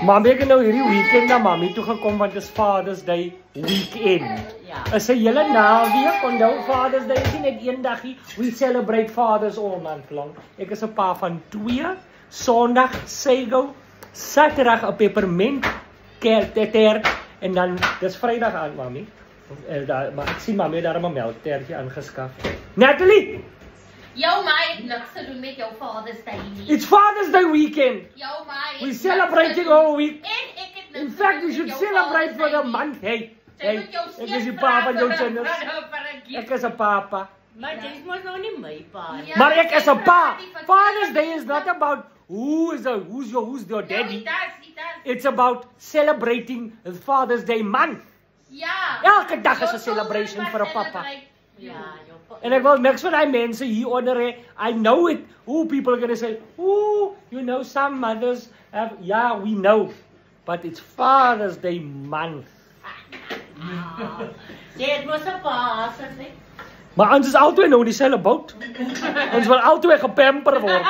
Mami, ek het nou hierdie weekend na mami toe gekom want dit is Father's Day weekend. Ja. Is 'n hele naweek, onthou Father's Day is nie net een dagie. We celebrate fathers all month long. Ek is 'n pa van 2. Sondag Sego, Saterdag 'n peppermint kerk en dan dis Vrydag aan mami. Maar ek sien mami daar 'n melktertjie aangeskaf. Natalie, Jou ma het niks te doen met jou Father's Day nie. it's Father's Day weekend. Jou ma het We niks celebrating te doen. all week. En ek het niks In te fact, doen we met should jou celebrate for Father's the Day month. Hey, Sy hey, moet jou ek is die steeds pa van jou vra vir 'n- kinders. vir 'n gift. Ek is 'n papa. Maar dis mos nou nie my pa nie. Ja, Maar ek is 'n pa. die verkeerde Father's Day is mense. not about who's your Ja, daddy. it does. It's about celebrating the Father's Day month. Ja. Elke dag is 'n Jou celebration children vir 'n must papa. celebrate you. Ja, jou pa. En ek wil niks van daai mense hier onder hê. I know it. Who people are going to say, "Ooh, you know some mothers have yeah, we know. But it's Father's Day month." Jy het mos 'n pa, sê. Maar ons is albei nou in dieselfde boot. Ons wil albei gepamper word.